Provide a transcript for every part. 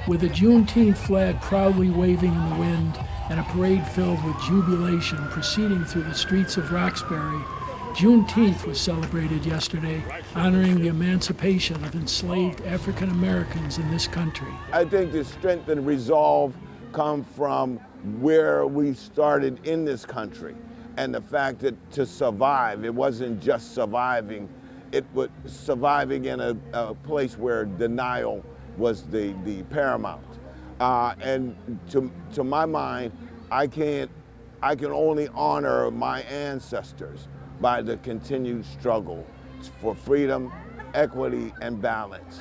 With a Juneteenth flag proudly waving in the wind and a parade filled with jubilation proceeding through the streets of Roxbury, Juneteenth was celebrated yesterday, honoring the emancipation of enslaved African Americans in this country. I think the strength and resolve come from where we started in this country, and the fact that to survive, it wasn't just surviving, it was surviving in a place where denial was the paramount. And to my mind, I can only honor my ancestors by the continued struggle for freedom, equity, and balance.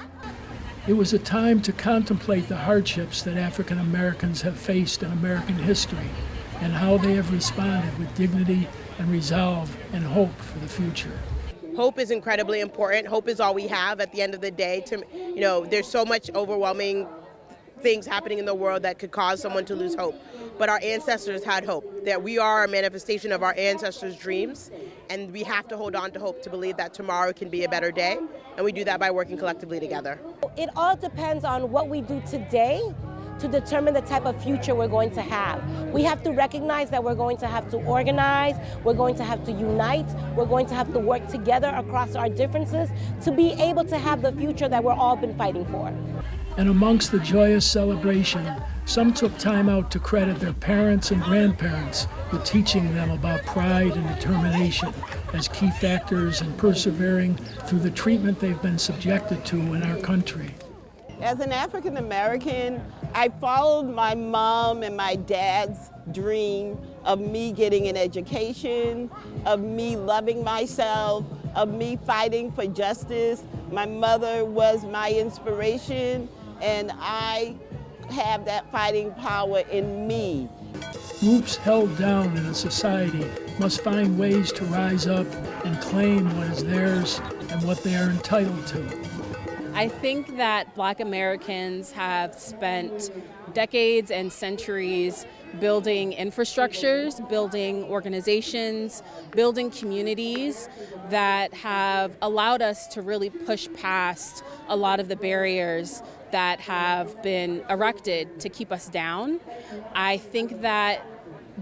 It was a time to contemplate the hardships that African Americans have faced in American history and how they have responded with dignity and resolve and hope for the future. Hope is incredibly important. Hope is all we have at the end of the day. There's so much overwhelming things happening in the world that could cause someone to lose hope. But our ancestors had hope, that we are a manifestation of our ancestors' dreams, and we have to hold on to hope to believe that tomorrow can be a better day, and we do that by working collectively together. It all depends on what we do today to determine the type of future we're going to have. We have to recognize that we're going to have to organize, we're going to have to unite, we're going to have to work together across our differences to be able to have the future that we've all been fighting for. And amongst the joyous celebration, some took time out to credit their parents and grandparents with teaching them about pride and determination as key factors in persevering through the treatment they've been subjected to in our country. As an African American, I followed my mom and my dad's dream of me getting an education, of me loving myself, of me fighting for justice. My mother was my inspiration, and I have that fighting power in me. Groups held down in a society must find ways to rise up and claim what is theirs and what they are entitled to. I think that Black Americans have spent decades and centuries building infrastructures, building organizations, building communities that have allowed us to really push past a lot of the barriers that have been erected to keep us down. I think that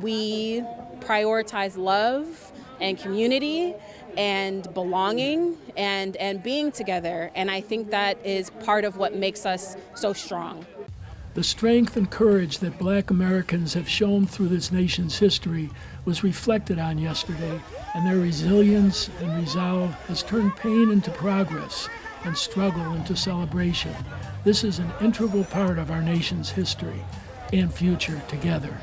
we prioritize love and community and belonging and being together. And I think that is part of what makes us so strong. The strength and courage that Black Americans have shown through this nation's history was reflected on yesterday, and their resilience and resolve has turned pain into progress and struggle into celebration. This is an integral part of our nation's history and future together.